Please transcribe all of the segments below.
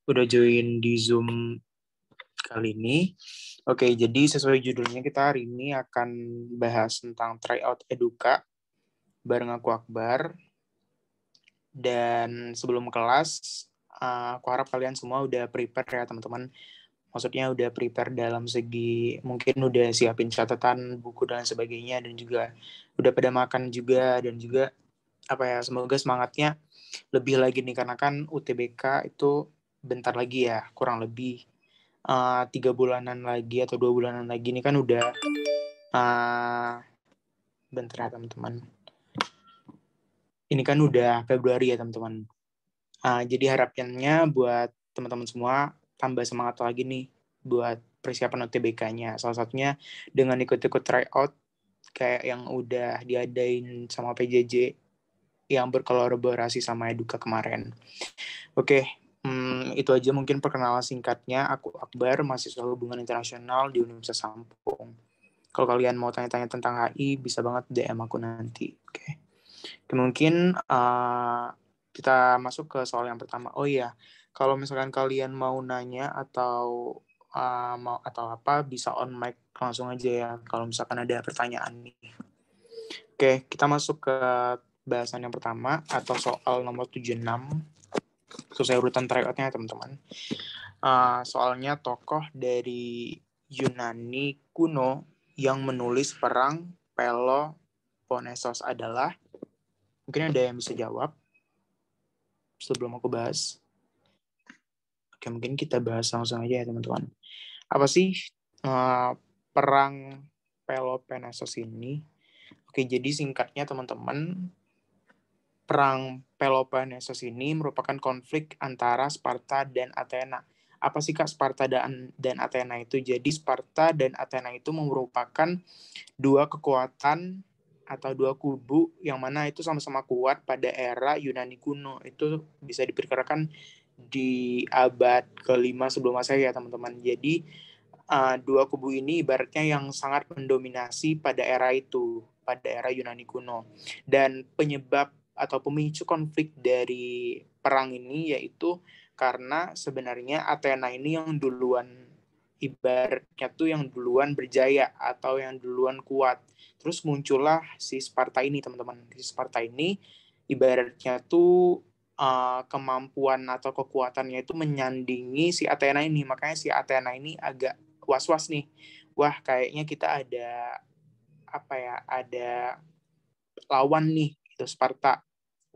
udah join di Zoom kali ini. Oke, jadi sesuai judulnya kita hari ini akan bahas tentang tryout Eduka bareng aku Akbar. Dan sebelum kelas, aku harap kalian semua udah prepare ya teman-teman. Maksudnya udah prepare dalam segi mungkin udah siapin catatan, buku dan sebagainya, dan juga udah pada makan juga, dan juga semoga semangatnya lebih lagi nih, karena kan UTBK itu bentar lagi ya, kurang lebih 3 bulanan lagi atau 2 bulanan lagi. Ini kan udah bentar ya teman-teman, ini kan udah Februari ya teman-teman. Jadi harapannya buat teman-teman semua tambah semangat lagi nih buat persiapan UTBK-nya. Salah satunya dengan ikut-ikut tryout kayak yang udah diadain sama PJJ yang berkolaborasi sama Eduka kemarin. Oke, itu aja mungkin perkenalan singkatnya. Aku Akbar, mahasiswa hubungan internasional di Universitas Lampung. Kalau kalian mau tanya-tanya tentang HI, bisa banget DM aku nanti. Oke. Mungkin kita masuk ke soal yang pertama. Oh iya, kalau misalkan kalian mau nanya atau mau atau apa, bisa on mic langsung aja ya kalau misalkan ada pertanyaan nih. Oke, kita masuk ke bahasan yang pertama atau soal nomor 76. Sesuai urutan tryout-nya teman-teman. Soalnya tokoh dari Yunani kuno yang menulis perang Peloponnesos adalah, mungkin ada yang bisa jawab sebelum aku bahas. Oke, mungkin kita bahas langsung aja ya teman-teman. Apa sih perang Peloponnesos ini? Oke, jadi singkatnya teman-teman, perang Peloponnesos ini merupakan konflik antara Sparta dan Athena. Apa sih Kak Sparta dan Athena itu? Jadi Sparta dan Athena itu merupakan dua kekuatan atau dua kubu yang mana itu sama-sama kuat pada era Yunani kuno. Itu bisa diperkirakan di abad ke-5 sebelum Masehi ya teman-teman. Jadi dua kubu ini ibaratnya yang sangat mendominasi pada era itu, pada era Yunani kuno. Dan penyebab atau pemicu konflik dari perang ini yaitu karena sebenarnya Athena ini yang duluan, ibaratnya tuh yang duluan berjaya atau yang duluan kuat. Terus muncullah si Sparta ini teman-teman. Si Sparta ini ibaratnya tuh kemampuan atau kekuatannya itu menyandingi si Athena ini. Makanya si Athena ini agak was-was nih. Wah, kayaknya kita ada lawan nih, itu Sparta.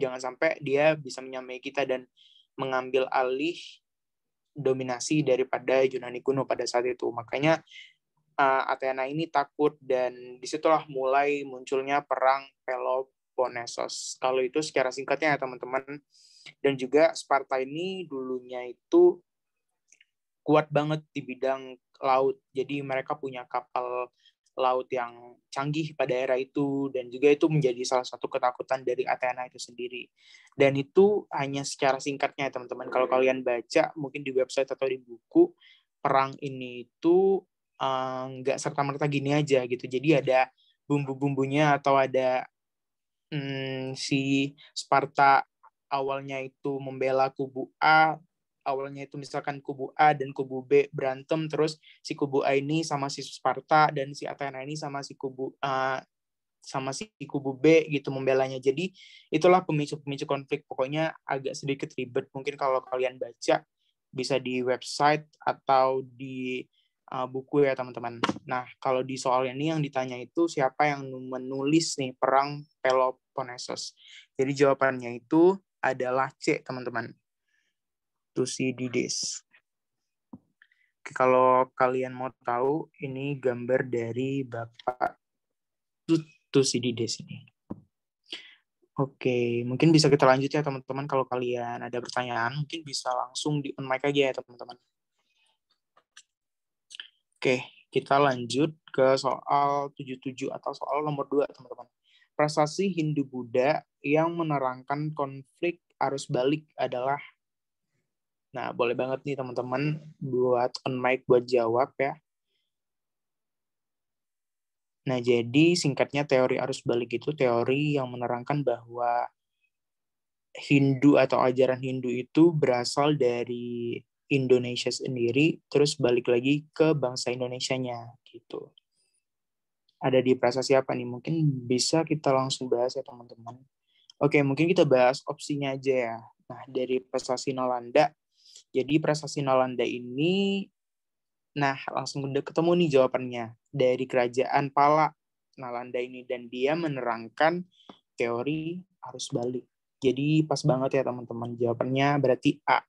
Jangan sampai dia bisa menyamai kita dan mengambil alih dominasi daripada Yunani kuno pada saat itu. Makanya Athena ini takut dan disitulah mulai munculnya perang Peloponnesos. Kalau itu secara singkatnya ya teman-teman. Dan juga Sparta ini dulunya itu kuat banget di bidang laut. Jadi mereka punya kapal laut yang canggih pada era itu, dan juga itu menjadi salah satu ketakutan dari Athena itu sendiri. Dan itu hanya secara singkatnya teman-teman. Kalau kalian baca mungkin di website atau di buku, perang ini itu nggak serta-merta gini aja gitu. Jadi ada bumbu-bumbunya atau ada si Sparta awalnya itu membela kubu A, awalnya itu misalkan kubu A dan kubu B berantem, terus si kubu A ini sama si Sparta dan si Athena ini sama si kubu B gitu membelanya. Jadi itulah pemicu konflik. Pokoknya agak sedikit ribet. Mungkin kalau kalian baca bisa di website atau di buku ya teman-teman. Nah, kalau di soal ini yang ditanya itu siapa yang menulis nih perang Peloponnesos. Jadi jawabannya itu adalah C, teman-teman. Thucydides. Oke, kalau kalian mau tahu, ini gambar dari Bapak Thucydides ini. Oke, mungkin bisa kita lanjut ya teman-teman. Kalau kalian ada pertanyaan, mungkin bisa langsung di on mic aja ya teman-teman. Oke, kita lanjut ke soal 77 atau soal nomor 2 teman-teman. Prasasti Hindu-Buddha yang menerangkan konflik arus balik adalah. Nah, boleh banget nih teman-teman buat on mic buat jawab ya. Nah, jadi singkatnya teori arus balik itu teori yang menerangkan bahwa Hindu atau ajaran Hindu itu berasal dari Indonesia sendiri, terus balik lagi ke bangsa Indonesianya gitu. Ada di prasasti apa nih? Mungkin bisa kita langsung bahas ya teman-teman. Oke, mungkin kita bahas opsinya aja ya. Nah, dari prasasti Nalanda. Jadi prasasti Nalanda ini, nah langsung udah ketemu nih jawabannya. Dari kerajaan Pala Nalanda ini. Dan dia menerangkan teori arus balik. Jadi pas banget ya teman-teman. Jawabannya berarti A.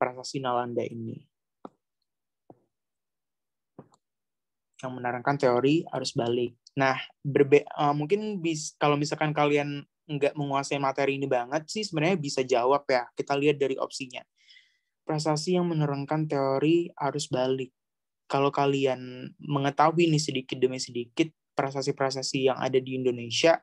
Prasasti Nalanda ini. Yang menerangkan teori arus balik. Nah, mungkin kalau misalkan kalian nggak menguasai materi ini banget sih, sebenarnya bisa jawab ya. Kita lihat dari opsinya. Prasasti yang menerangkan teori arus balik. Kalau kalian mengetahui nih sedikit demi sedikit prasasti-prasasti yang ada di Indonesia,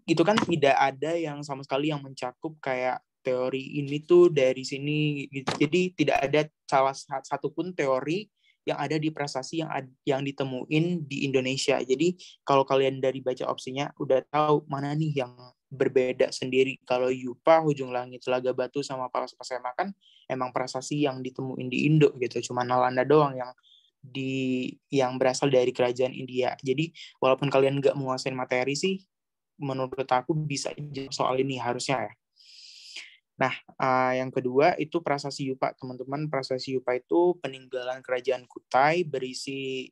itu kan tidak ada yang sama sekali yang mencakup kayak teori ini tuh dari sini gitu. Jadi tidak ada salah satu pun teori yang ada di prasasti yang ditemuin di Indonesia. Jadi kalau kalian dari baca opsinya udah tahu mana nih yang berbeda sendiri. Kalau Yupa, Hujung Langit, Telaga Batu sama Palas Pasema kan emang prasasti yang ditemuin di Indo gitu. Cuma Nalanda doang yang berasal dari kerajaan India. Jadi walaupun kalian nggak menguasai materi sih, menurut aku bisa soal ini harusnya ya. Nah, yang kedua itu prasasti Yupa, teman-teman. Prasasti Yupa itu peninggalan kerajaan Kutai berisi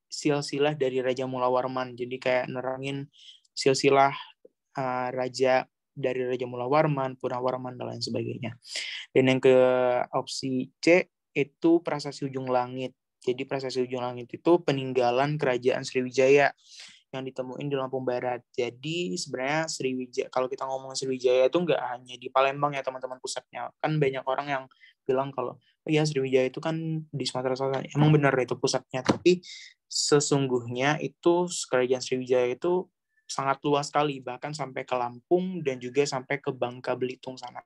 silsilah dari Raja Mula Warman. Jadi kayak nerangin silsilah raja dari Raja Mula Warman, Purna Warman, dan lain sebagainya. Dan yang ke opsi C itu prasasti Ujung Langit. Jadi prasasti Ujung Langit itu peninggalan kerajaan Sriwijaya yang ditemuin di Lampung Barat. Jadi sebenarnya Sriwijaya, kalau kita ngomong Sriwijaya itu nggak hanya di Palembang ya teman-teman pusatnya. Kan banyak orang yang bilang kalau oh ya Sriwijaya itu kan di Sumatera Selatan. Emang benar itu pusatnya, tapi sesungguhnya itu kerajaan Sriwijaya itu sangat luas sekali, bahkan sampai ke Lampung dan juga sampai ke Bangka Belitung sana.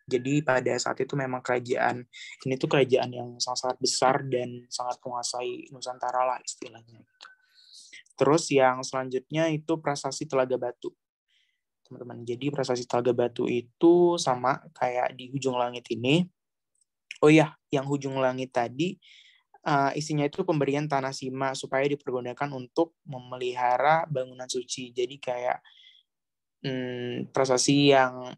Jadi pada saat itu memang kerajaan ini tuh kerajaan yang sangat besar dan sangat menguasai Nusantara lah istilahnya. Terus yang selanjutnya itu prasasti Telaga Batu, teman-teman. Jadi prasasti Telaga Batu itu sama kayak di Hujung Langit ini. Oh ya, yang Hujung Langit tadi isinya itu pemberian tanah sima supaya dipergunakan untuk memelihara bangunan suci. Jadi kayak prasasti yang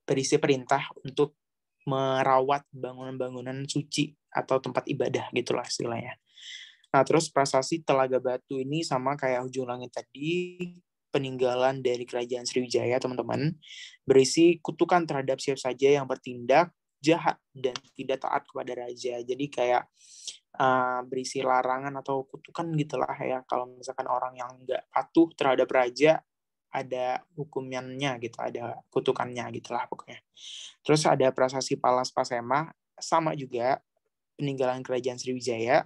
berisi perintah untuk merawat bangunan-bangunan suci atau tempat ibadah gitulah istilahnya. Nah, terus prasasti Telaga Batu ini sama kayak Hujung Langit tadi, peninggalan dari kerajaan Sriwijaya, teman-teman, berisi kutukan terhadap siapa saja yang bertindak jahat dan tidak taat kepada raja. Jadi kayak berisi larangan atau kutukan gitulah ya. Kalau misalkan orang yang nggak patuh terhadap raja, ada hukumannya gitu, ada kutukannya gitulah pokoknya. Terus ada prasasti Palas Pasema, sama juga peninggalan kerajaan Sriwijaya,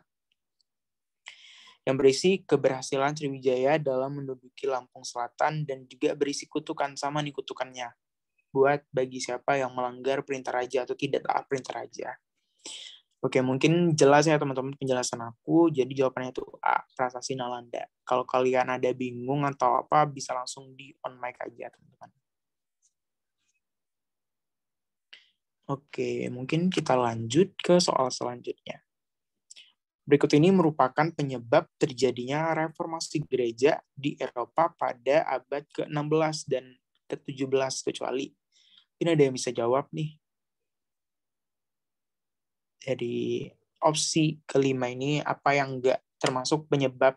yang berisi keberhasilan Sriwijaya dalam menduduki Lampung Selatan dan juga berisi kutukan, sama nih kutukannya, buat bagi siapa yang melanggar perintah raja atau tidak taat perintah raja. Oke, mungkin jelas ya teman-teman penjelasan aku. Jadi jawabannya itu A, prasasti Nalanda. Kalau kalian ada bingung atau apa, bisa langsung di on mic aja teman-teman. Oke, mungkin kita lanjut ke soal selanjutnya. Berikut ini merupakan penyebab terjadinya reformasi gereja di Eropa pada abad ke-16 dan ke-17 kecuali. Ini ada yang bisa jawab nih. Dari opsi kelima ini, apa yang enggak termasuk penyebab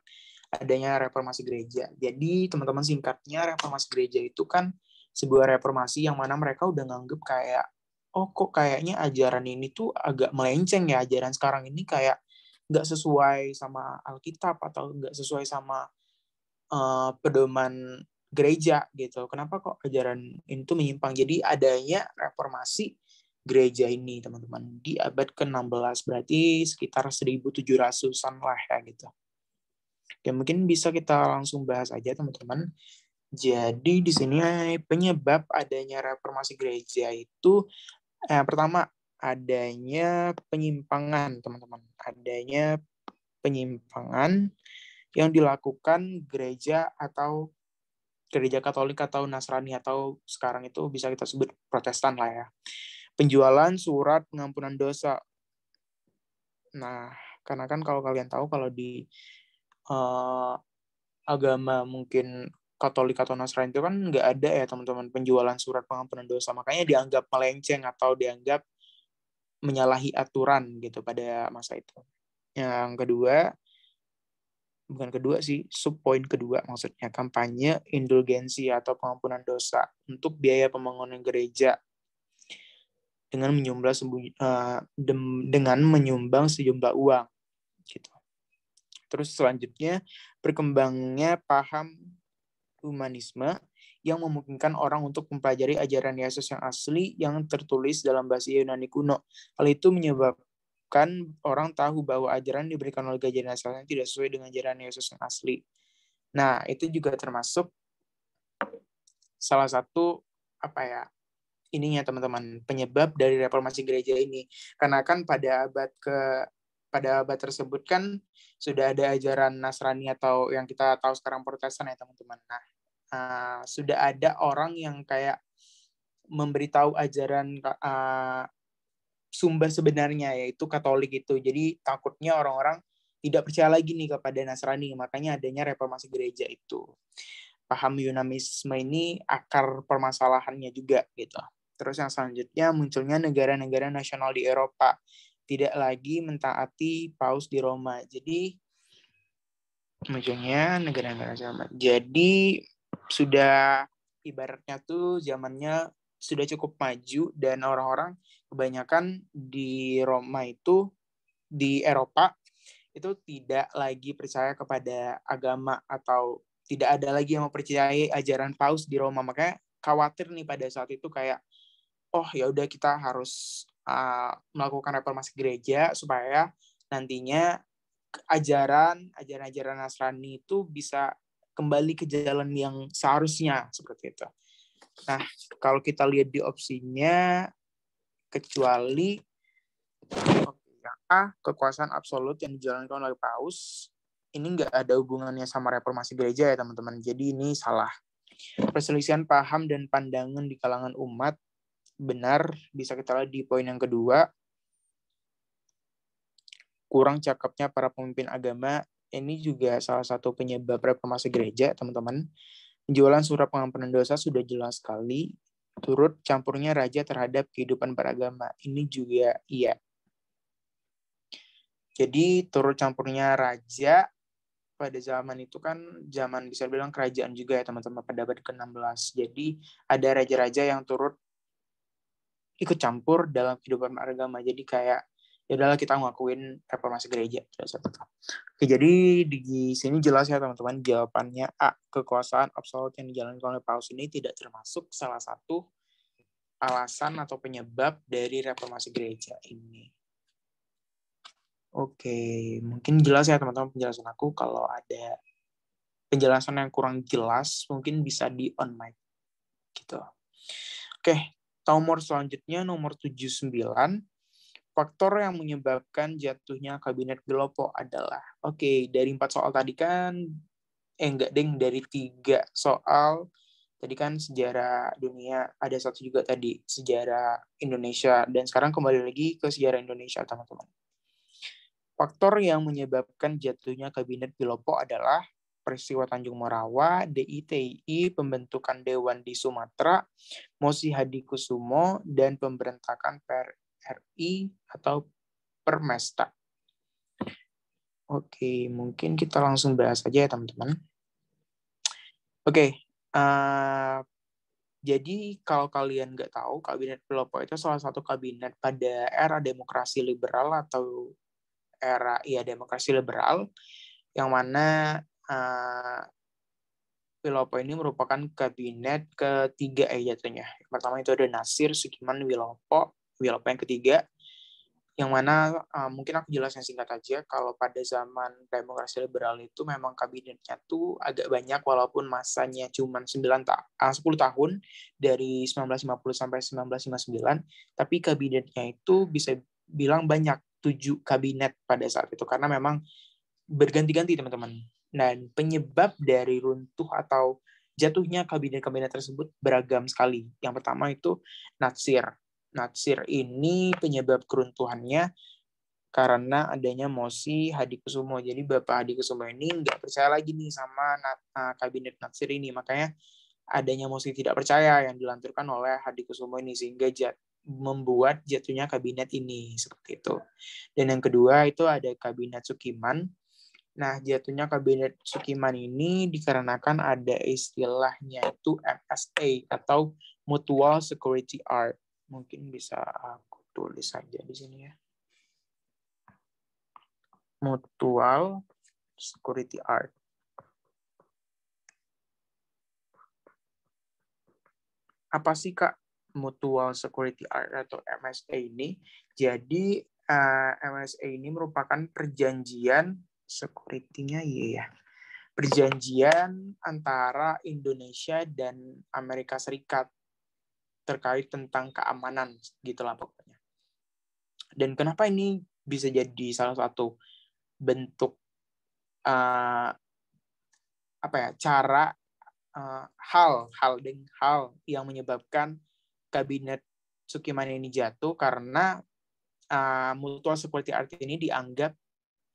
adanya reformasi gereja. Jadi teman-teman singkatnya, reformasi gereja itu kan sebuah reformasi yang mana mereka udah nganggep kayak, oh kok kayaknya ajaran ini tuh agak melenceng ya, ajaran sekarang ini kayak nggak sesuai sama Alkitab atau nggak sesuai sama pedoman gereja gitu. Kenapa kok ajaran ini tuh menyimpang? Jadi adanya reformasi gereja ini teman-teman di abad ke-16, berarti sekitar 1700-an lah ya gitu. Ya mungkin bisa kita langsung bahas aja teman-teman. Jadi di sini penyebab adanya reformasi gereja itu pertama adanya penyimpangan teman-teman. Adanya penyimpangan yang dilakukan gereja atau gereja Katolik atau Nasrani atau sekarang itu bisa kita sebut Protestan lah ya. Penjualan surat pengampunan dosa. Nah, karena kan kalau kalian tahu kalau di agama mungkin Katolik atau Nasrani itu kan nggak ada ya teman-teman penjualan surat pengampunan dosa. Makanya dianggap melenceng atau dianggap menyalahi aturan gitu pada masa itu. Yang kedua, bukan kedua sih, subpoin kedua maksudnya kampanye indulgensi atau pengampunan dosa untuk biaya pembangunan gereja dengan menyumbang sejumlah uang gitu. Terus selanjutnya berkembangnya paham humanisme yang memungkinkan orang untuk mempelajari ajaran Yesus yang asli yang tertulis dalam bahasa Yunani kuno. Hal itu menyebabkan orang tahu bahwa ajaran diberikan oleh gereja asalnya tidak sesuai dengan ajaran Yesus yang asli. Nah, itu juga termasuk salah satu ininya teman-teman, penyebab dari reformasi gereja ini. Karena kan pada abad tersebut kan sudah ada ajaran Nasrani atau yang kita tahu sekarang Protestan ya teman-teman. Nah, sudah ada orang yang kayak memberitahu ajaran sumber sebenarnya yaitu Katolik itu. Jadi takutnya orang-orang tidak percaya lagi nih kepada Nasrani, makanya adanya reformasi gereja itu. Paham Yunanisme ini akar permasalahannya juga gitu. Terus yang selanjutnya munculnya negara-negara nasional di Eropa tidak lagi mentaati paus di Roma. Jadi munculnya negara-negara nasional. Jadi sudah ibaratnya tuh zamannya sudah cukup maju dan orang-orang kebanyakan di Roma itu di Eropa itu tidak lagi percaya kepada agama atau tidak ada lagi yang mempercayai ajaran paus di Roma. Makanya khawatir nih pada saat itu kayak oh ya udah kita harus melakukan reformasi gereja supaya nantinya ajaran Nasrani itu bisa kembali ke jalan yang seharusnya seperti itu. Nah, kalau kita lihat di opsinya kecuali yang A, kekuasaan absolut yang dijalankan oleh paus, ini nggak ada hubungannya sama reformasi gereja ya teman-teman. Jadi ini salah. Perselisihan paham dan pandangan di kalangan umat benar, bisa kita lihat di poin yang kedua. Kurang cakapnya para pemimpin agama, ini juga salah satu penyebab reformasi gereja, teman-teman. Penjualan surat pengampunan dosa sudah jelas sekali. Turut campurnya raja terhadap kehidupan beragama. Ini juga iya. Jadi turut campurnya raja pada zaman itu kan zaman bisa bilang kerajaan juga ya teman-teman pada abad ke-16. Jadi ada raja-raja yang turut ikut campur dalam kehidupan beragama. Jadi kayak ya udahlah kita ngakuin reformasi gereja. Oke, jadi di sini jelas ya teman-teman jawabannya A, kekuasaan absolut yang dijalankan oleh paus ini tidak termasuk salah satu alasan atau penyebab dari reformasi gereja ini. Oke, mungkin jelas ya teman-teman penjelasan aku. Kalau ada penjelasan yang kurang jelas mungkin bisa di on mic gitu. Oke, nomor selanjutnya nomor 79. Faktor yang menyebabkan jatuhnya kabinet Belopo adalah, dari 4 soal tadi kan, dari 3 soal, tadi kan sejarah dunia, ada satu juga tadi, sejarah Indonesia, dan sekarang kembali lagi ke sejarah Indonesia, teman-teman. Faktor yang menyebabkan jatuhnya kabinet Belopo adalah peristiwa Tanjung Morawa, DITI, pembentukan Dewan di Sumatera, Mosi Hadikusumo, dan pemberontakan PRRI atau Permesta. Oke, mungkin kita langsung bahas aja ya teman-teman. Jadi kalau kalian nggak tahu, kabinet Belopo itu salah satu kabinet pada era demokrasi liberal atau era demokrasi liberal, yang mana Wilopo ini merupakan kabinet ketiga jatuhnya. Yang pertama itu ada Nasir Sukiman Wilopo yang ketiga, yang mana mungkin aku jelasin singkat aja. Kalau pada zaman demokrasi liberal itu memang kabinetnya tuh agak banyak walaupun masanya cuma 10 tahun dari 1950 sampai 1959, tapi kabinetnya itu bisa bilang banyak, 7 kabinet pada saat itu karena memang berganti-ganti teman-teman. Dan penyebab dari runtuh atau jatuhnya kabinet-kabinet tersebut beragam sekali. Yang pertama itu Natsir. Natsir ini penyebab keruntuhannya karena adanya mosi Hadikusumo. Jadi Bapak Hadikusumo ini nggak percaya lagi nih sama kabinet Natsir ini. Makanya adanya mosi tidak percaya yang dilanturkan oleh Hadikusumo ini sehingga membuat jatuhnya kabinet ini seperti itu. Dan yang kedua itu ada kabinet Sukiman. Nah, jatuhnya kabinet Sukiman ini dikarenakan ada istilahnya itu MSA atau Mutual Security Art. Mungkin bisa aku tulis saja di sini ya. Mutual Security Art. Apa sih Kak Mutual Security Art atau MSA ini? Jadi MSA ini merupakan perjanjian security-nya ya. Perjanjian antara Indonesia dan Amerika Serikat terkait tentang keamanan gitulah pokoknya. Dan kenapa ini bisa jadi salah satu bentuk cara hal yang menyebabkan kabinet Sukiman ini jatuh karena Mutual Security Art ini dianggap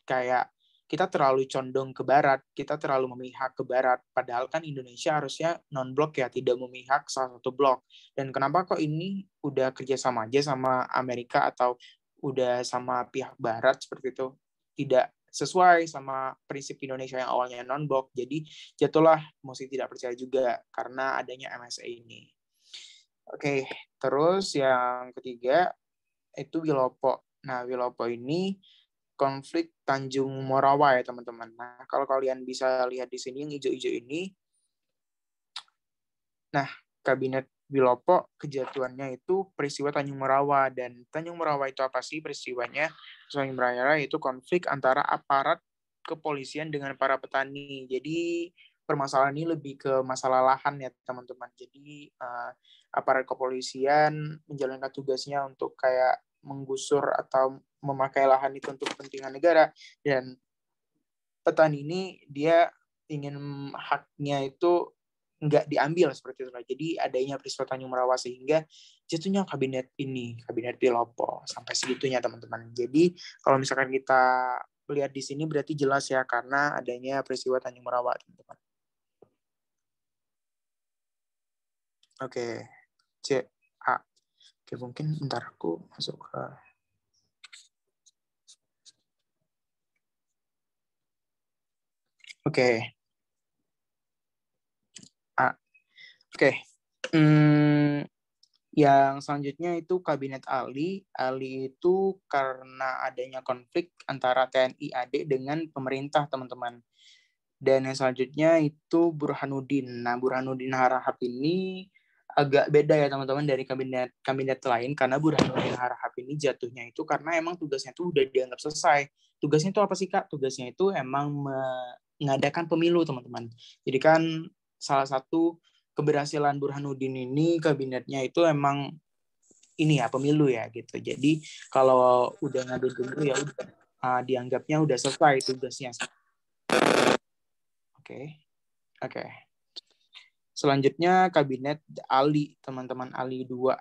kayak kita terlalu condong ke barat, kita terlalu memihak ke barat, padahal kan Indonesia harusnya non-blok ya, tidak memihak salah satu blok. Dan kenapa kok ini udah kerjasama aja sama Amerika atau udah sama pihak barat seperti itu, tidak sesuai sama prinsip Indonesia yang awalnya non-blok, jadi jatuhlah mesti tidak percaya juga karena adanya MSA ini. Oke, terus yang ketiga itu Wilopo. Nah, Wilopo ini konflik Tanjung Morawa ya teman-teman. Nah, kalau kalian bisa lihat di sini yang hijau-hijau ini, nah kabinet Wilopo kejatuhannya itu peristiwa Tanjung Morawa. Dan Tanjung Morawa itu apa sih peristiwanya? Tanjung Morawa itu konflik antara aparat kepolisian dengan para petani. Jadi permasalahan ini lebih ke masalah lahan ya teman-teman. Jadi aparat kepolisian menjalankan tugasnya untuk kayak menggusur atau memakai lahan itu untuk kepentingan negara, dan petani ini dia ingin haknya itu nggak diambil seperti itu. Jadi adanya peristiwa Tanjung Morawa sehingga jatuhnya kabinet Wilopo sampai segitunya teman-teman. Jadi kalau misalkan kita lihat di sini berarti jelas ya karena adanya peristiwa Tanjung Morawa teman-teman. Oke, C A. Oke, mungkin bentar aku masuk ke Oke. Yang selanjutnya itu Kabinet Ali. Ali itu karena adanya konflik antara TNI AD dengan pemerintah, teman-teman. Dan yang selanjutnya itu Burhanuddin. Nah, Burhanuddin Harahap ini agak beda ya teman-teman dari kabinet lain, karena Burhanuddin Harahap ini jatuhnya itu karena emang tugasnya itu udah dianggap selesai. Tugasnya itu apa sih Kak? Tugasnya itu emang mengadakan pemilu teman-teman. Jadi kan salah satu keberhasilan Burhanuddin ini kabinetnya itu emang ini ya pemilu ya gitu. Jadi kalau udah ngadu pemilu ya udah dianggapnya udah selesai tugasnya. Oke. Selanjutnya kabinet Ali, teman-teman, Ali 2.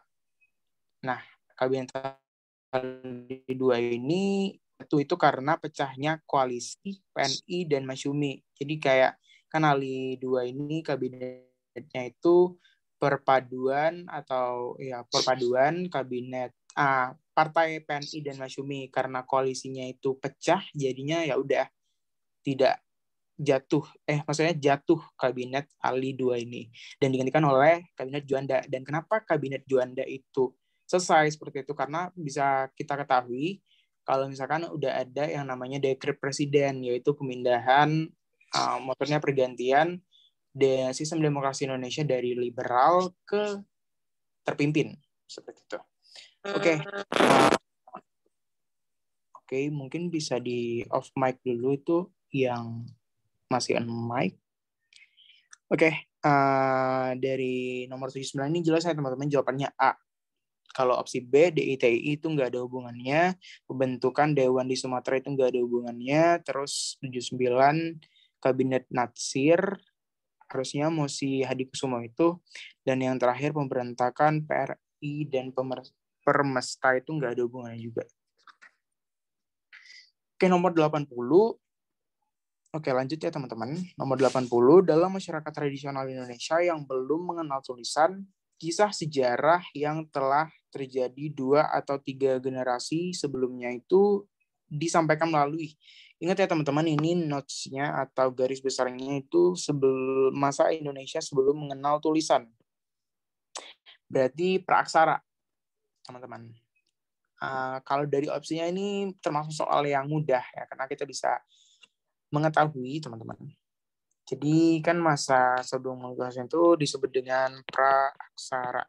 Nah, kabinet Ali 2 ini itu karena pecahnya koalisi PNI dan Masyumi. Jadi kayak kan Ali 2 ini kabinetnya itu perpaduan kabinet partai PNI dan Masyumi, karena koalisinya itu pecah jadinya ya udah tidak jatuh kabinet Ali 2 ini dan digantikan oleh kabinet Juanda. Dan kenapa kabinet Juanda itu selesai seperti itu? Karena bisa kita ketahui kalau misalkan udah ada yang namanya dekret presiden, yaitu pemindahan motornya pergantian sistem demokrasi Indonesia dari liberal ke terpimpin seperti itu. Oke, mungkin bisa di off mic dulu itu yang masih on mic. Oke, dari nomor 79 ini jelas ya teman-teman, jawabannya A. Kalau opsi B, DITI itu nggak ada hubungannya. Pembentukan Dewan di Sumatera itu nggak ada hubungannya. Terus 79, Kabinet Natsir harusnya Mosi Hadikusumo itu. Dan yang terakhir pemberontakan PRI dan Permesta itu nggak ada hubungannya juga. Oke, nomor 80. Oke, lanjut ya teman-teman. Nomor 80, dalam masyarakat tradisional Indonesia yang belum mengenal tulisan, kisah sejarah yang telah terjadi 2 atau 3 generasi sebelumnya itu disampaikan melalui. Ingat ya teman-teman, ini notes-nya atau garis besarnya itu sebelum masa Indonesia sebelum mengenal tulisan. Berarti praaksara, teman-teman. Kalau dari opsinya ini termasuk soal yang mudah ya, karena kita bisa mengetahui teman-teman. Jadi kan masa sebelum mengenal itu disebut dengan praaksara.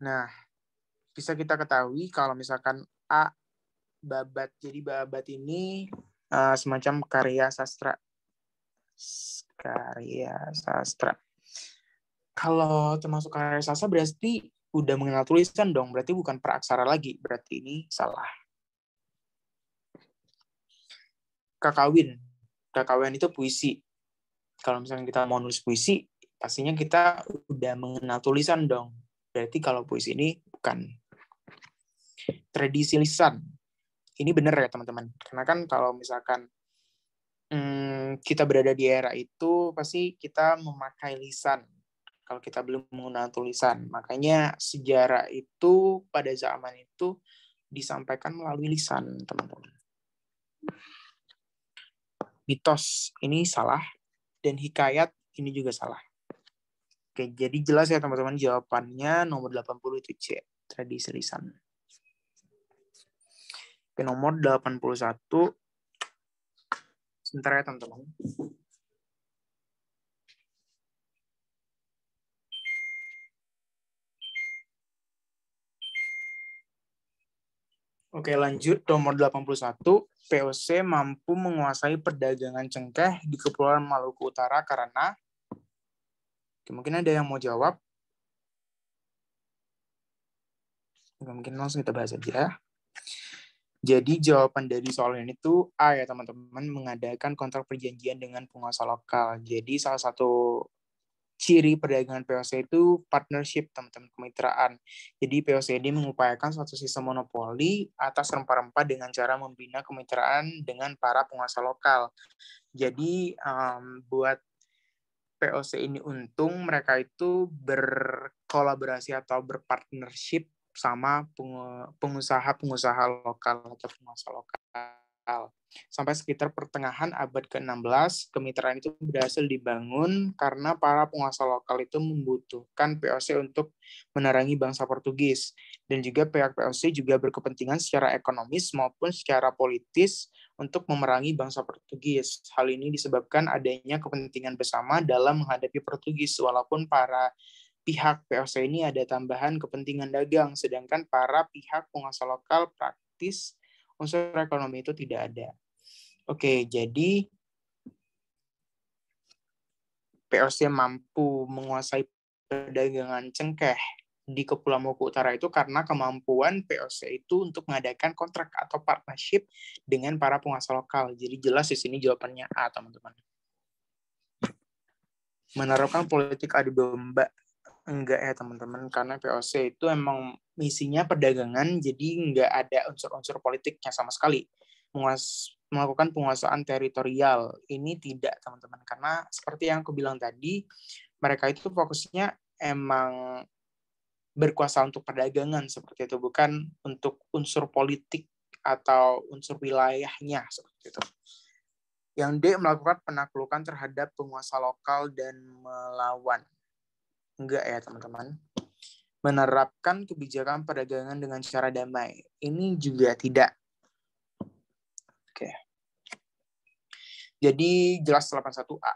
Nah, bisa kita ketahui kalau misalkan A, babat. Jadi babat ini semacam karya sastra. Karya sastra. Kalau termasuk karya sastra berarti udah mengenal tulisan dong. Berarti bukan praaksara lagi. Berarti ini salah. Kakawin. Kakawin itu puisi. Kalau misalnya kita mau nulis puisi, pastinya kita udah mengenal tulisan dong. Berarti kalau puisi ini bukan. Tradisi lisan. Ini benar ya teman-teman. Karena kan kalau misalkan kita berada di era itu, pasti kita memakai lisan. Kalau kita belum menggunakan tulisan. Makanya sejarah itu pada zaman itu disampaikan melalui lisan, teman-teman. Mitos ini salah, dan hikayat ini juga salah. Oke, jadi jelas ya teman-teman, jawabannya nomor 80 itu C, tradisi lisan. Oke, nomor 81. Sebentar ya teman-teman. Oke, lanjut. Nomor 81, VOC mampu menguasai perdagangan cengkeh di Kepulauan Maluku Utara karena... Oke, mungkin ada yang mau jawab. Oke, mungkin langsung kita bahas aja. Jadi jawaban dari soal ini tuh A ya teman-teman, mengadakan kontrak perjanjian dengan penguasa lokal. Jadi salah satu ciri perdagangan VOC itu partnership, teman-teman, kemitraan. Jadi VOC ini mengupayakan suatu sistem monopoli atas rempah-rempah dengan cara membina kemitraan dengan para penguasa lokal. Jadi buat VOC ini untung, mereka itu berkolaborasi atau berpartnership sama pengusaha-pengusaha lokal atau penguasa lokal. Sampai sekitar pertengahan abad ke-16, kemitraan itu berhasil dibangun karena para penguasa lokal itu membutuhkan VOC untuk menerangi bangsa Portugis. Dan juga pihak VOC juga berkepentingan secara ekonomis maupun secara politis untuk memerangi bangsa Portugis. Hal ini disebabkan adanya kepentingan bersama dalam menghadapi Portugis, walaupun para pihak VOC ini ada tambahan kepentingan dagang, sedangkan para pihak penguasa lokal praktis unsur ekonomi itu tidak ada. Oke, jadi VOC mampu menguasai perdagangan cengkeh di Kepulauan Maluku Utara itu karena kemampuan VOC itu untuk mengadakan kontrak atau partnership dengan para penguasa lokal. Jadi jelas di sini jawabannya A, teman-teman. Menerapkan politik adu domba. Enggak ya teman-teman, karena VOC itu emang misinya perdagangan, jadi enggak ada unsur-unsur politiknya sama sekali. Melakukan penguasaan teritorial, ini tidak teman-teman, karena seperti yang aku bilang tadi, mereka itu fokusnya emang berkuasa untuk perdagangan seperti itu, bukan untuk unsur politik atau unsur wilayahnya seperti itu. Yang D, melakukan penaklukan terhadap penguasa lokal dan melawan. Enggak ya teman-teman. Menerapkan kebijakan perdagangan dengan cara damai. Ini juga tidak. Oke. Jadi jelas 81A.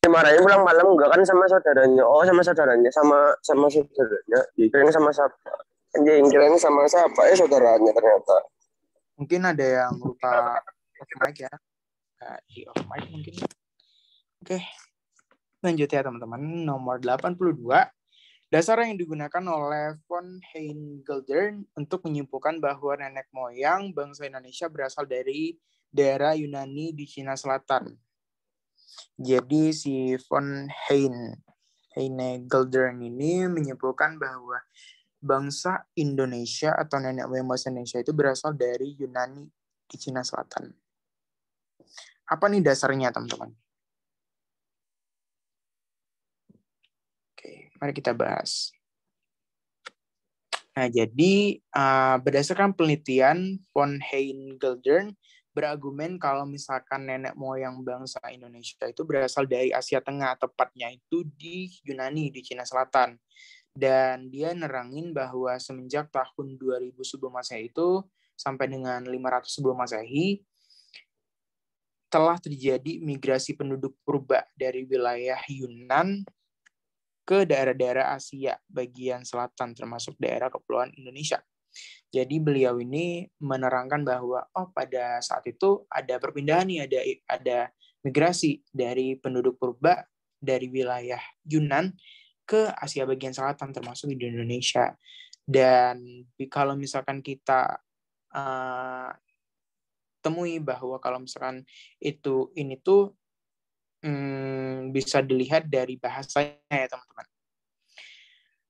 Marahin pulang malam enggak kan sama saudaranya. Oh, sama saudaranya, sama saudaranya. Dikirain sama siapa? Anjing, kirain sama siapa? Saudaranya ternyata. Mungkin ada yang lupa off mic ya. Di off mic mungkin. Oke. Lanjut ya teman-teman. Nomor 82. Dasar yang digunakan oleh von Heijngeldern untuk menyimpulkan bahwa nenek moyang bangsa Indonesia berasal dari daerah Yunani di Cina Selatan. Jadi si von Heine-Geldern ini menyimpulkan bahwa bangsa Indonesia atau nenek moyang bangsa Indonesia itu berasal dari Yunani di Cina Selatan. Apa nih dasarnya, teman-teman? Oke, mari kita bahas. Nah, jadi berdasarkan penelitian von Heine-Geldern berargumen kalau misalkan nenek moyang bangsa Indonesia itu berasal dari Asia Tengah, tepatnya itu di Yunani, di Cina Selatan. Dan dia nerangin bahwa semenjak tahun 2000 sebelum Masehi itu sampai dengan 500 sebelum Masehi telah terjadi migrasi penduduk purba dari wilayah Yunan ke daerah-daerah Asia bagian selatan termasuk daerah kepulauan Indonesia. Jadi beliau ini menerangkan bahwa pada saat itu ada perpindahan nih, ada migrasi dari penduduk purba dari wilayah Yunan ke Asia bagian selatan termasuk di Indonesia. Dan kalau misalkan kita temui bahwa kalau misalkan ini tuh bisa dilihat dari bahasanya ya teman-teman.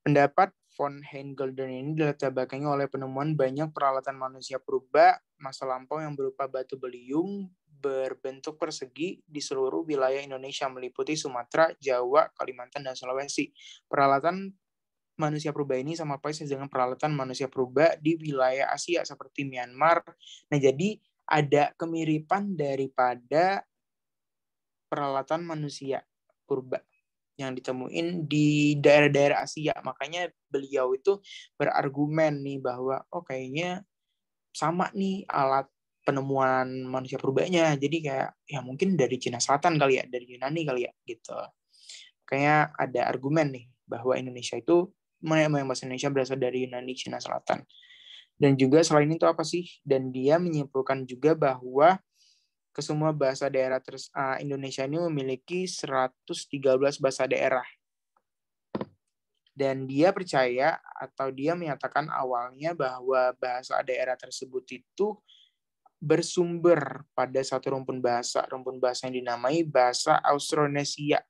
Pendapat von Heine-Geldern ini dilatar belakangi oleh penemuan banyak peralatan manusia purba masa lampau yang berupa batu beliung berbentuk persegi di seluruh wilayah Indonesia meliputi Sumatera, Jawa, Kalimantan, dan Sulawesi. Peralatan manusia purba ini sama persis dengan peralatan manusia purba di wilayah Asia seperti Myanmar. Nah, jadi ada kemiripan daripada peralatan manusia purba yang ditemuin di daerah-daerah Asia. Makanya beliau itu berargumen nih bahwa kayaknya sama nih alat penemuan manusia purbanya. Jadi kayak ya mungkin dari Cina Selatan kali ya, dari Yunani kali ya gitu. Kayaknya ada argumen nih bahwa Indonesia itu bahasa Indonesia berasal dari Yunani, Cina Selatan. Dan juga selain itu apa sih? Dan dia menyimpulkan juga bahwa kesemua bahasa daerah Indonesia ini memiliki 113 bahasa daerah. Dan dia percaya atau dia menyatakan awalnya bahwa bahasa daerah tersebut itu bersumber pada satu rumpun bahasa yang dinamai bahasa Austronesia.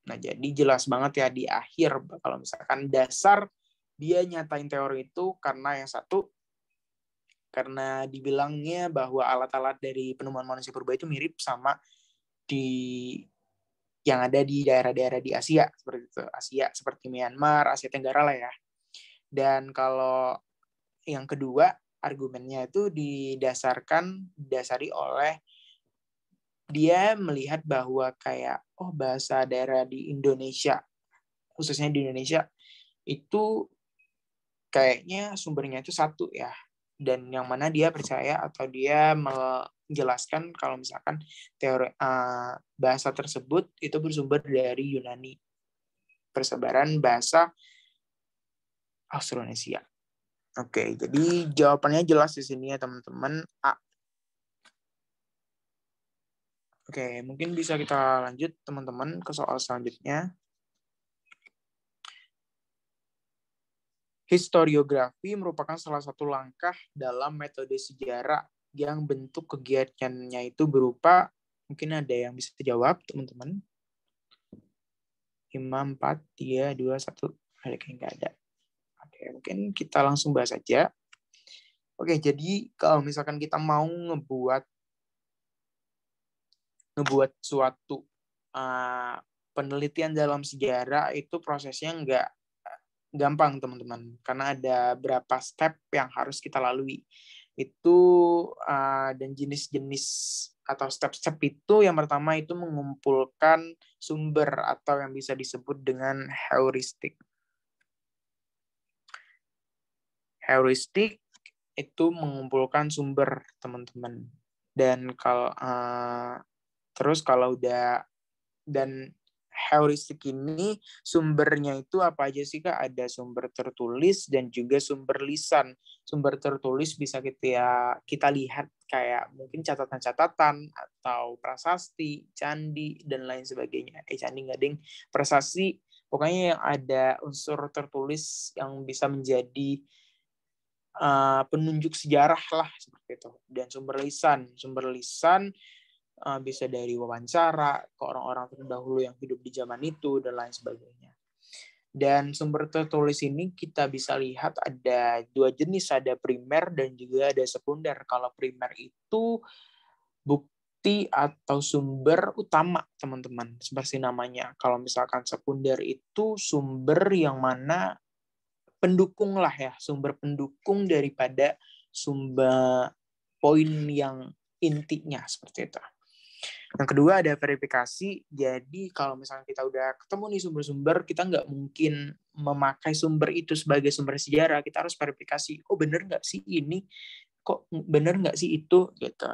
Nah, jadi jelas banget ya di akhir kalau misalkan dasar dia nyatain teori itu karena yang satu, karena dibilangnya bahwa alat-alat dari penemuan manusia purba itu mirip sama yang ada di daerah-daerah di Asia seperti itu, Asia seperti Myanmar, Asia Tenggara lah ya. Dan kalau yang kedua argumennya itu didasari oleh dia melihat bahwa kayak bahasa daerah di Indonesia, khususnya di Indonesia itu kayaknya sumbernya itu satu ya, dan yang mana dia percaya atau dia menjelaskan kalau misalkan teori bahasa tersebut itu bersumber dari Yunani, persebaran bahasa Austronesia. Oke, jadi jawabannya jelas di sini ya teman-teman. A. Oke, mungkin bisa kita lanjut teman-teman ke soal selanjutnya. Historiografi merupakan salah satu langkah dalam metode sejarah yang bentuk kegiatannya itu berupa, mungkin ada yang bisa jawab teman-teman. 5, 4, 3, 2, 1. Ada kayak nggak ada. Oke, mungkin kita langsung bahas aja. Oke, jadi kalau misalkan kita mau ngebuat suatu penelitian dalam sejarah itu prosesnya nggak gampang teman-teman, karena ada berapa step yang harus kita lalui itu, dan jenis-jenis atau step-step itu yang pertama itu mengumpulkan sumber atau yang bisa disebut dengan heuristik. Heuristik itu mengumpulkan sumber teman-teman, dan heuristik ini sumbernya itu apa aja sih Kak? Ada sumber tertulis dan juga sumber lisan. Sumber tertulis bisa kita lihat kayak mungkin catatan-catatan atau prasasti, candi, dan lain sebagainya. Candi nggak ding, prasasti. Pokoknya yang ada unsur tertulis yang bisa menjadi penunjuk sejarah lah seperti itu. Dan sumber lisan bisa dari wawancara ke orang-orang terdahulu yang hidup di zaman itu dan lain sebagainya. Dan sumber tertulis ini kita bisa lihat ada 2 jenis, ada primer dan juga ada sekunder. Kalau primer itu bukti atau sumber utama, teman-teman, seperti namanya. Kalau misalkan sekunder itu sumber yang mana pendukung lah ya, sumber pendukung daripada sumber poin yang intinya seperti itu. Yang kedua ada verifikasi. Jadi kalau misalnya kita udah ketemu nih sumber-sumber, kita nggak mungkin memakai sumber itu sebagai sumber sejarah. Kita harus verifikasi. Oh bener nggak sih ini? Kok bener nggak sih itu? Gitu.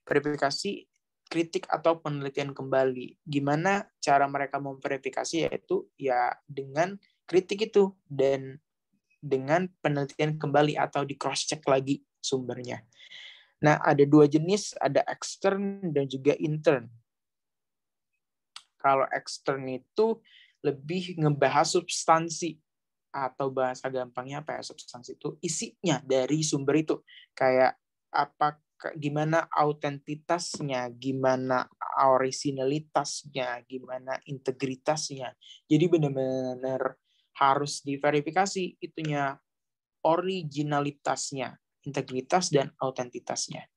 Verifikasi kritik atau penelitian kembali. Gimana cara mereka memverifikasi? Yaitu ya dengan kritik itu dan dengan penelitian kembali atau di cross check lagi sumbernya. Nah, ada 2 jenis, ada extern dan juga intern. Kalau extern itu lebih ngebahas substansi, atau bahasa gampangnya apa ya, substansi itu isinya dari sumber itu. Kayak gimana autentitasnya, gimana originalitasnya, gimana integritasnya. Jadi benar-benar harus diverifikasi itunya, originalitasnya, integritas dan autentitasnya.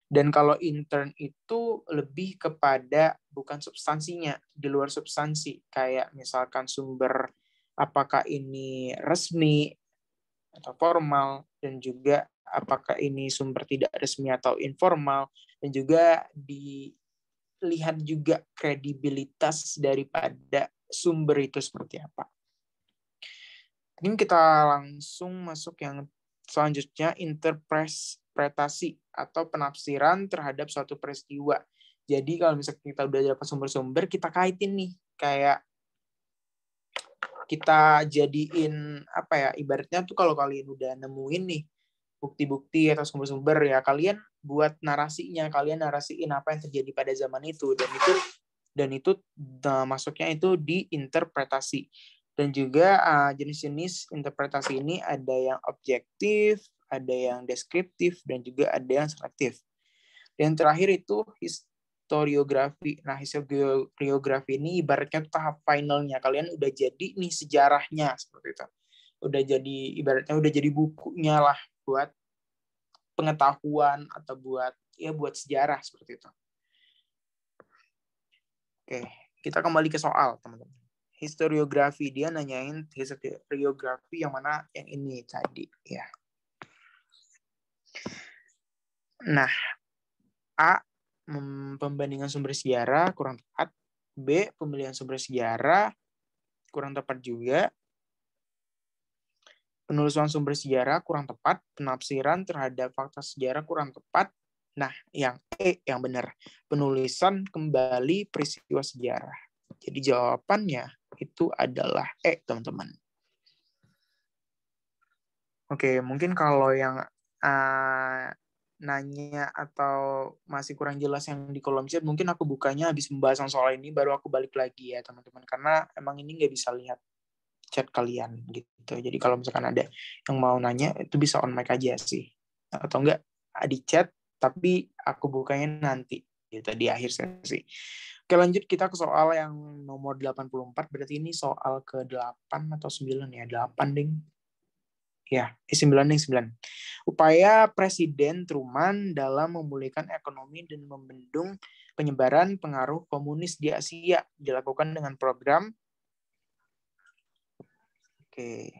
Dan kalau intern itu lebih kepada bukan substansinya, di luar substansi. Kayak misalkan sumber apakah ini resmi atau formal, dan juga apakah ini sumber tidak resmi atau informal, dan juga dilihat juga kredibilitas daripada sumber itu seperti apa. Ini kita langsung masuk yang selanjutnya, interpretasi atau penafsiran terhadap suatu peristiwa. Jadi kalau misalnya kita udah dapat sumber-sumber, kita kaitin nih, kayak kita jadiin apa ya, ibaratnya tuh kalau kalian udah nemuin nih bukti-bukti atau sumber-sumber, ya kalian buat narasinya, kalian narasiin apa yang terjadi pada zaman itu, dan itu masuknya itu di interpretasi. Dan juga jenis-jenis interpretasi ini ada yang objektif, ada yang deskriptif, dan juga ada yang selektif. Dan terakhir itu historiografi. Nah, historiografi ini ibaratnya tahap finalnya. Kalian udah jadi nih sejarahnya seperti itu. Udah jadi, ibaratnya udah jadi bukunya lah buat pengetahuan atau buat sejarah seperti itu. Oke, kita kembali ke soal, teman-teman. Historiografi, dia nanyain historiografi yang mana, yang ini tadi ya. Nah, A, pembandingan sumber sejarah kurang tepat. B, pemilihan sumber sejarah kurang tepat juga. Penelusuran sumber sejarah kurang tepat. Penafsiran terhadap fakta sejarah kurang tepat. Nah, yang E yang benar. Penulisan kembali peristiwa sejarah. Jadi jawabannya itu adalah E, teman-teman. Oke, mungkin kalau yang nanya atau masih kurang jelas yang di kolom chat, mungkin aku bukanya habis pembahasan soal ini, baru aku balik lagi ya teman-teman, karena emang ini nggak bisa lihat chat kalian gitu. Jadi kalau misalkan ada yang mau nanya, itu bisa on mic aja sih, atau enggak di chat, tapi aku bukanya nanti gitu di akhir sesi. Oke, lanjut kita ke soal yang nomor 84, berarti ini soal ke-8 atau 9 ya, 8 ding. Ya, 9 nih, 9. Upaya Presiden Truman dalam memulihkan ekonomi dan membendung penyebaran pengaruh komunis di Asia dilakukan dengan program. Oke.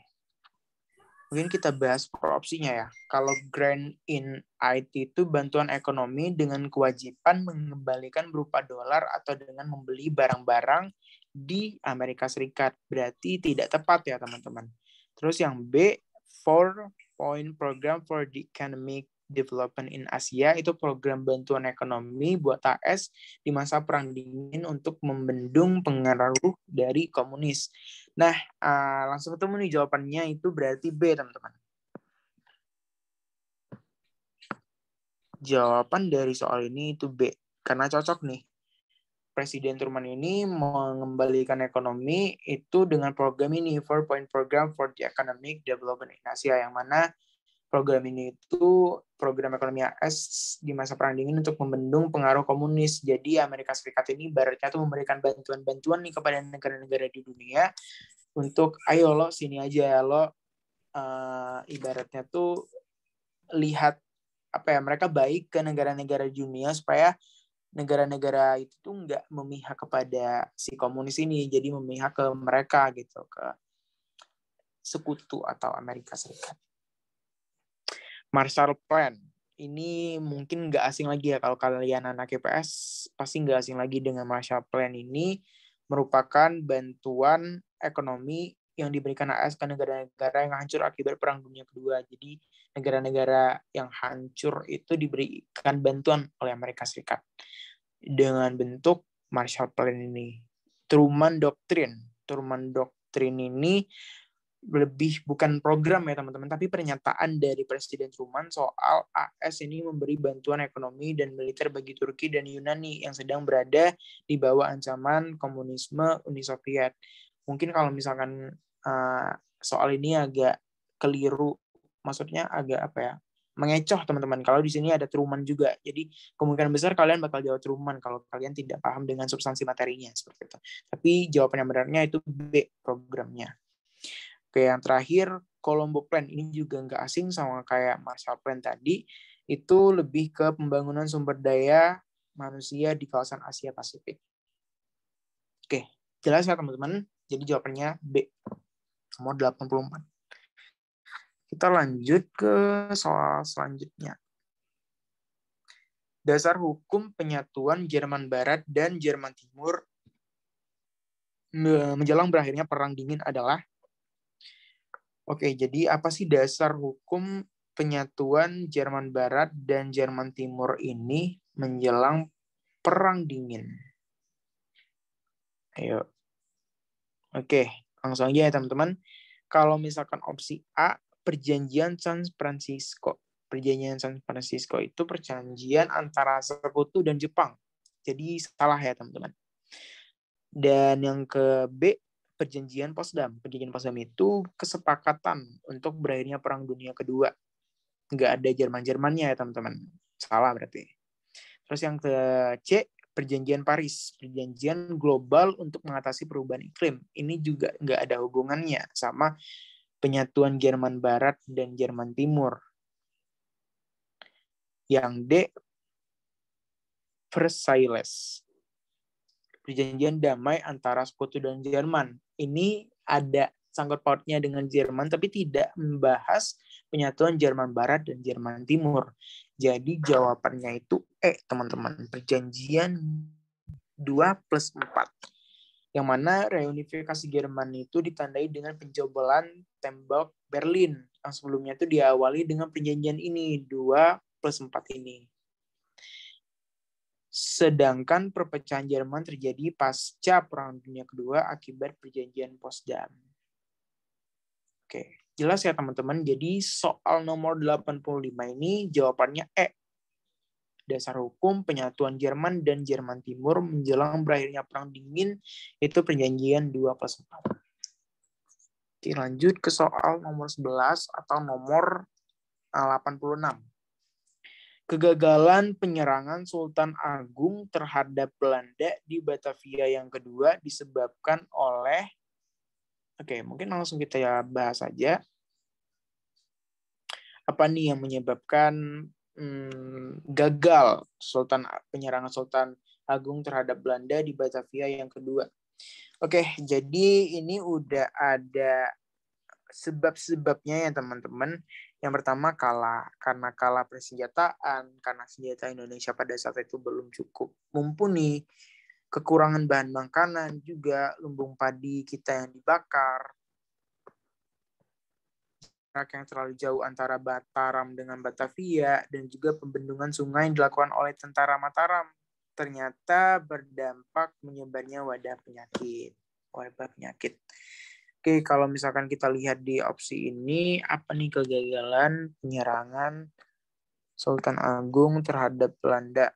Mungkin kita bahas per opsinya ya. Kalau grant in IT itu bantuan ekonomi dengan kewajiban mengembalikan berupa dolar atau dengan membeli barang-barang di Amerika Serikat. Berarti tidak tepat ya teman-teman. Terus yang B, 4-point program for the economic development in Asia, itu program bantuan ekonomi buat AS di masa Perang Dingin untuk membendung pengaruh dari komunis. Nah, langsung ketemu nih jawabannya, itu berarti B, teman-teman. Jawaban dari soal ini itu B, karena cocok nih. Presiden Truman ini mengembalikan ekonomi itu dengan program ini, 4-point program for the economic development in Asia, yang mana program ini itu program ekonomi AS di masa Perang Dingin untuk membendung pengaruh komunis. Jadi Amerika Serikat ini ibaratnya tuh memberikan bantuan-bantuan nih kepada negara-negara di dunia untuk ayo lo sini aja, lo ibaratnya tuh lihat apa ya, mereka baik ke negara-negara di dunia supaya negara-negara itu tuh nggak memihak kepada si komunis ini, jadi memihak ke mereka gitu, ke sekutu atau Amerika Serikat. Marshall Plan ini mungkin nggak asing lagi ya, kalau kalian anak IPS pasti nggak asing lagi dengan Marshall Plan. Ini merupakan bantuan ekonomi yang diberikan AS ke negara-negara yang hancur akibat Perang Dunia Kedua. Jadi negara-negara yang hancur itu diberikan bantuan oleh Amerika Serikat dengan bentuk Marshall Plan ini. Truman Doctrine ini lebih bukan program ya teman-teman, tapi pernyataan dari Presiden Truman soal AS ini memberi bantuan ekonomi dan militer bagi Turki dan Yunani yang sedang berada di bawah ancaman komunisme Uni Soviet. Mungkin kalau misalkan soal ini agak keliru, maksudnya agak apa ya, mengecoh teman-teman. Kalau di sini ada Truman juga, jadi kemungkinan besar kalian bakal jawab Truman kalau kalian tidak paham dengan substansi materinya seperti itu. Tapi jawaban yang benarnya itu B, programnya. Oke, yang terakhir Colombo Plan. Ini juga nggak asing sama kayak Marshall Plan tadi. Itu lebih ke pembangunan sumber daya manusia di kawasan Asia Pasifik. Oke, jelas ya teman-teman? Jadi jawabannya B, nomor 84. Kita lanjut ke soal selanjutnya. Dasar hukum penyatuan Jerman Barat dan Jerman Timur menjelang berakhirnya Perang Dingin adalah, oke, jadi apa sih dasar hukum penyatuan Jerman Barat dan Jerman Timur ini menjelang Perang Dingin? Ayo. Oke, langsung aja ya teman-teman. Kalau misalkan opsi A, Perjanjian San Francisco. Perjanjian San Francisco itu perjanjian antara Sekutu dan Jepang. Jadi salah ya teman-teman. Dan yang ke B, Perjanjian Potsdam. Perjanjian Potsdam itu kesepakatan untuk berakhirnya Perang Dunia Kedua. Nggak ada Jerman-Jermannya ya teman-teman. Salah berarti. Terus yang ke C, Perjanjian Paris. Perjanjian global untuk mengatasi perubahan iklim. Ini juga nggak ada hubungannya sama penyatuan Jerman Barat dan Jerman Timur. Yang D, Versailles. Perjanjian damai antara Sekutu dan Jerman. Ini ada sangkut pautnya dengan Jerman, tapi tidak membahas penyatuan Jerman Barat dan Jerman Timur. Jadi jawabannya itu E, teman-teman. Perjanjian 2+4. Yang mana reunifikasi Jerman itu ditandai dengan penjebolan tembok Berlin. Yang sebelumnya itu diawali dengan perjanjian ini, 2+4 ini. Sedangkan perpecahan Jerman terjadi pasca Perang Dunia Kedua akibat perjanjian Potsdam. Oke, jelas ya teman-teman. Jadi soal nomor 85 ini jawabannya E. Dasar hukum penyatuan Jerman dan Jerman Timur menjelang berakhirnya Perang Dingin itu perjanjian 2+4. Oke, lanjut ke soal nomor 11 atau nomor 86. Kegagalan penyerangan Sultan Agung terhadap Belanda di Batavia yang kedua disebabkan oleh, oke, mungkin langsung kita bahas saja. Apa nih yang menyebabkan gagal penyerangan Sultan Agung terhadap Belanda di Batavia yang kedua? Oke, jadi ini udah ada sebab-sebabnya ya teman-teman. Yang pertama karena kalah persenjataan, karena senjata Indonesia pada saat itu belum cukup mumpuni, kekurangan bahan makanan, juga lumbung padi kita yang dibakar, yang terlalu jauh antara Mataram dengan Batavia, dan juga pembendungan sungai yang dilakukan oleh tentara Mataram ternyata berdampak menyebarnya wabah penyakit. Oke, kalau misalkan kita lihat di opsi ini, apa nih kegagalan penyerangan Sultan Agung terhadap Belanda?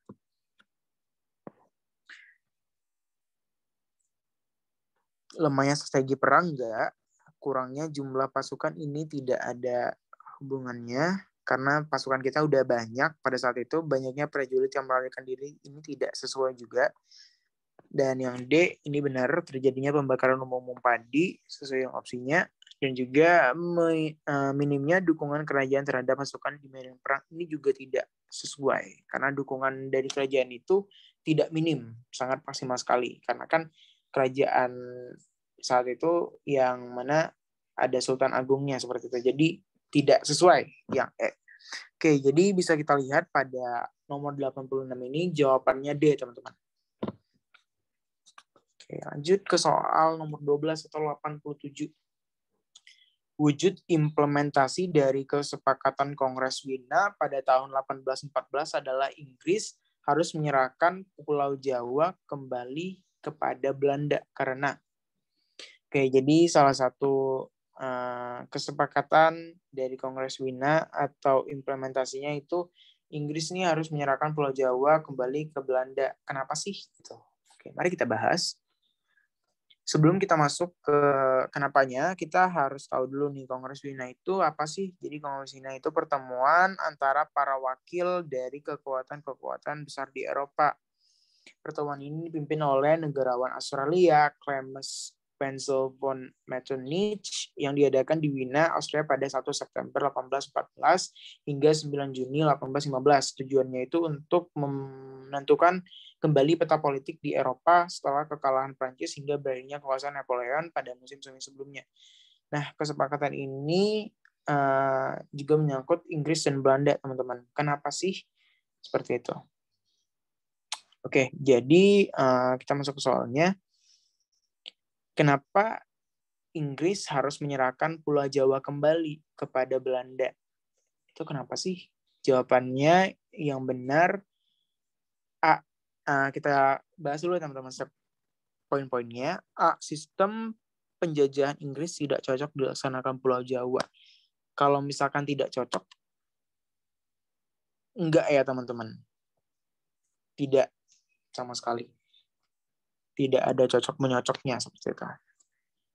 lemahnya strategi perang enggak, kurangnya jumlah pasukan ini tidak ada hubungannya, karena pasukan kita udah banyak pada saat itu, banyaknya prajurit yang melarikan diri ini tidak sesuai juga. Dan yang D, ini benar, terjadinya pembakaran umum padi sesuai yang opsinya, dan juga minimnya dukungan kerajaan terhadap pasukan di medan perang ini juga tidak sesuai, karena dukungan dari kerajaan itu tidak minim, sangat maksimal sekali, karena kan kerajaan saat itu yang mana ada Sultan Agungnya seperti itu, jadi tidak sesuai yang E. Oke, jadi bisa kita lihat pada nomor 86 ini jawabannya D, teman-teman. Oke, lanjut ke soal nomor 12 atau 87. Wujud implementasi dari kesepakatan Kongres Wina pada tahun 1814 adalah Inggris harus menyerahkan Pulau Jawa kembali kepada Belanda karena. Oke, jadi salah satu kesepakatan dari Kongres Wina atau implementasinya itu Inggris ini harus menyerahkan Pulau Jawa kembali ke Belanda. Kenapa sih? Gitu. Oke, mari kita bahas. Sebelum kita masuk ke kenapanya, kita harus tahu dulu nih Kongres Wina itu apa sih? Jadi Kongres Wina itu pertemuan antara para wakil dari kekuatan-kekuatan besar di Eropa. Pertemuan ini dipimpin oleh negarawan Australia, Clemens Wenzel von Metternich, yang diadakan di Wina, Austria pada 1 September 1814 hingga 9 Juni 1815. Tujuannya itu untuk menentukan kembali peta politik di Eropa setelah kekalahan Prancis hingga berakhirnya kekuasaan Napoleon pada musim semi sebelumnya. Nah, kesepakatan ini juga menyangkut Inggris dan Belanda, teman-teman. Kenapa sih seperti itu? Oke, jadi kita masuk ke soalnya. Kenapa Inggris harus menyerahkan Pulau Jawa kembali kepada Belanda? Itu kenapa sih? Jawabannya yang benar A. Kita bahas dulu teman-teman poin-poinnya. A. Sistem penjajahan Inggris tidak cocok dilaksanakan Pulau Jawa. Kalau misalkan tidak cocok, enggak ya teman-teman. Tidak sama sekali. Tidak ada cocok-menyocoknya seperti itu.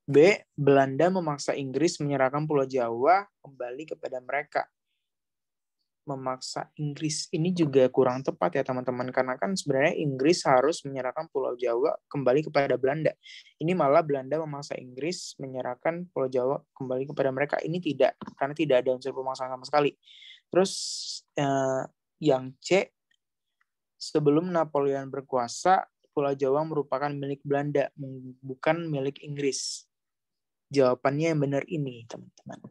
B. Belanda memaksa Inggris menyerahkan Pulau Jawa kembali kepada mereka. Memaksa Inggris ini juga kurang tepat ya teman-teman, karena kan sebenarnya Inggris harus menyerahkan Pulau Jawa kembali kepada Belanda. Ini malah Belanda memaksa Inggris menyerahkan Pulau Jawa kembali kepada mereka. Ini tidak, karena tidak ada unsur pemaksaan sama sekali. Terus yang C, sebelum Napoleon berkuasa, Pulau Jawa merupakan milik Belanda, bukan milik Inggris. Jawabannya yang benar ini, teman-teman.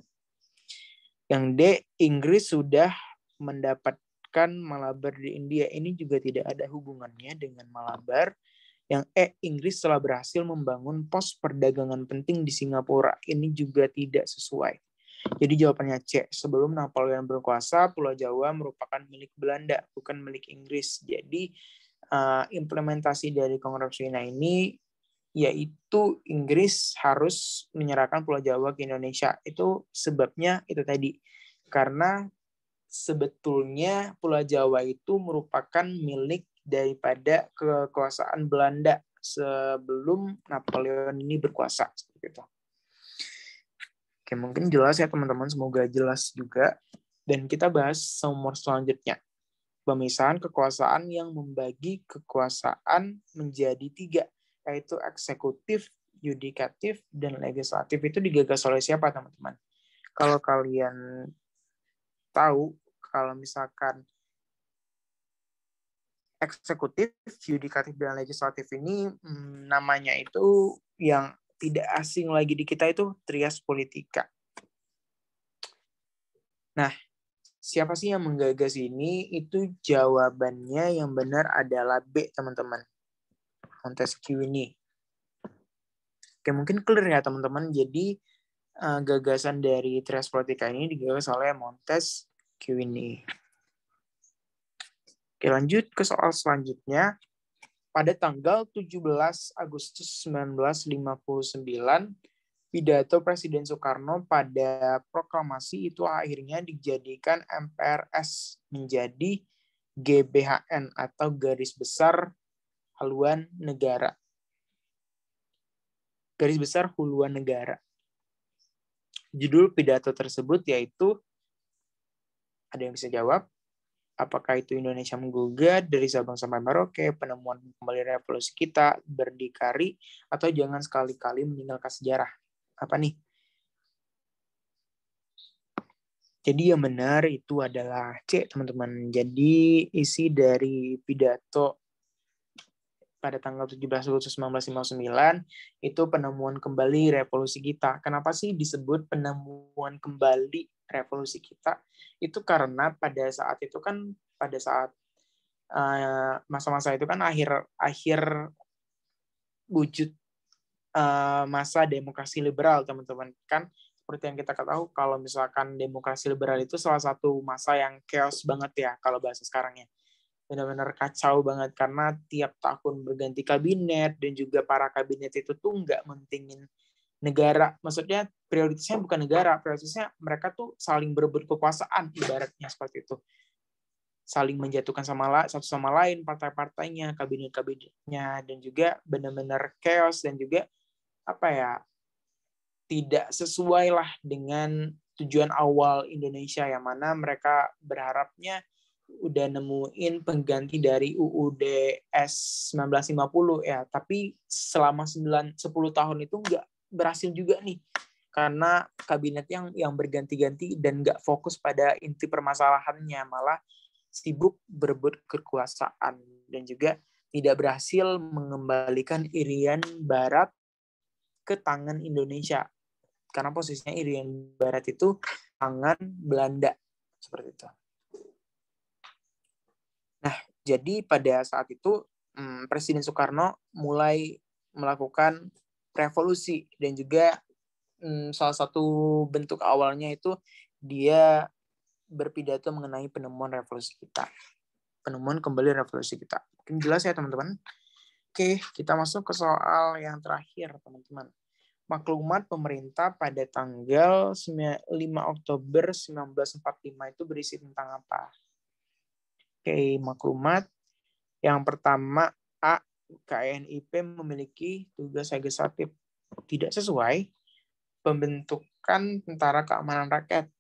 Yang D, Inggris sudah mendapatkan Malabar di India. Ini juga tidak ada hubungannya dengan Malabar. Yang E, Inggris telah berhasil membangun pos perdagangan penting di Singapura. Ini juga tidak sesuai. Jadi jawabannya C, sebelum Napoleon berkuasa, Pulau Jawa merupakan milik Belanda, bukan milik Inggris. Jadi implementasi dari Kongres Wina ini yaitu Inggris harus menyerahkan Pulau Jawa ke Indonesia. Itu sebabnya itu tadi. Karena sebetulnya Pulau Jawa itu merupakan milik daripada kekuasaan Belanda sebelum Napoleon ini berkuasa. Gitu. Oke, mungkin jelas ya teman-teman, semoga jelas juga. Dan kita bahas nomor selanjutnya. Pemisahan kekuasaan yang membagi kekuasaan menjadi 3, yaitu eksekutif, yudikatif, dan legislatif. Itu digagas oleh siapa, teman-teman? Kalau kalian tahu, kalau misalkan eksekutif, yudikatif, dan legislatif ini namanya itu yang tidak asing lagi di kita itu trias politika. Nah, siapa sih yang menggagas ini? Itu jawabannya yang benar adalah B, teman-teman. Montesquieu ini. Oke, mungkin clear ya teman-teman. Jadi gagasan dari trias politika ini digagas oleh Montesquieu ini. Oke, lanjut ke soal selanjutnya. Pada tanggal 17 Agustus 1959, pidato Presiden Soekarno pada proklamasi itu akhirnya dijadikan MPRS menjadi GBHN atau Garis Besar Haluan Negara. garis besar haluan negara. Judul pidato tersebut yaitu, ada yang bisa jawab? Apakah itu Indonesia menggugat dari Sabang sampai Merauke, penemuan kembali revolusi kita, berdikari, atau jangan sekali-kali meninggalkan sejarah? Apa nih? Jadi yang benar itu adalah C, teman-teman. Jadi isi dari pidato pada tanggal 17 Agustus 1959 itu penemuan kembali revolusi kita. Kenapa sih disebut penemuan kembali revolusi kita? Itu karena pada saat itu kan, pada saat masa-masa itu kan akhir wujud masa demokrasi liberal, teman-teman. Kan seperti yang kita tahu, kalau misalkan demokrasi liberal itu salah satu masa yang chaos banget ya, kalau bahasa sekarangnya. Benar-benar kacau banget, karena tiap tahun berganti kabinet, dan juga para kabinet itu tuh nggak mentingin negara. Maksudnya prioritasnya bukan negara, prioritasnya mereka tuh saling berebut kekuasaan, ibaratnya seperti itu. Saling menjatuhkan satu sama lain, partai-partainya, kabinet-kabinetnya, dan juga benar-benar chaos, dan juga tidak sesuai lah dengan tujuan awal Indonesia, yang mana mereka berharapnya udah nemuin pengganti dari UUD S 1950 ya, tapi selama 10 tahun itu nggak berhasil juga nih, karena kabinet yang berganti-ganti dan nggak fokus pada inti permasalahannya, malah sibuk berebut kekuasaan, dan juga tidak berhasil mengembalikan Irian Barat ke tangan Indonesia, karena posisinya Irian Barat itu tangan Belanda, seperti itu. Nah, jadi pada saat itu Presiden Soekarno mulai melakukan revolusi, dan juga salah satu bentuk awalnya itu dia berpidato mengenai penemuan revolusi kita. Penemuan kembali revolusi kita. Mungkin jelas ya, teman-teman? Oke, kita masuk ke soal yang terakhir, teman-teman. Maklumat pemerintah pada tanggal 5 Oktober 1945 itu berisi tentang apa? Oke, maklumat yang pertama, A, KNIP memiliki tugas legislatif tidak sesuai, pembentukan Tentara Keamanan Rakyat.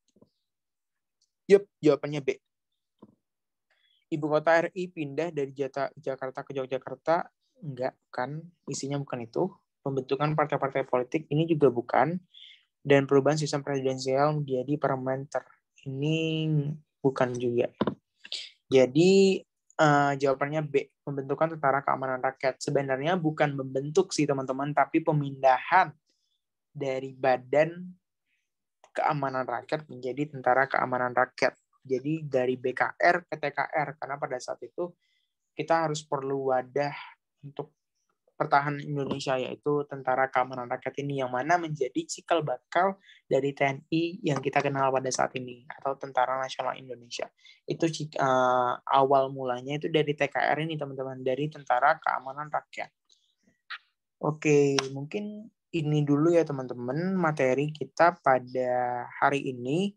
Yup, jawabannya B. Ibu kota RI pindah dari Jakarta ke Yogyakarta? Enggak, kan? Isinya bukan itu. Pembentukan partai-partai politik ini juga bukan. Dan perubahan sistem presidensial menjadi parlementer. Ini bukan juga. Jadi jawabannya B, pembentukan Tentara Keamanan Rakyat. Sebenarnya bukan membentuk sih, teman-teman, tapi pemindahan dari Badan Keamanan Rakyat menjadi Tentara Keamanan Rakyat. Jadi dari BKR ke TKR, karena pada saat itu kita harus perlu wadah untuk pertahanan Indonesia, yaitu Tentara Keamanan Rakyat ini, yang mana menjadi cikal bakal dari TNI yang kita kenal pada saat ini, atau Tentara Nasional Indonesia. Itu awal mulanya itu dari TKR ini, teman-teman, dari Tentara Keamanan Rakyat. Oke, mungkin ini dulu ya, teman-teman, materi kita pada hari ini.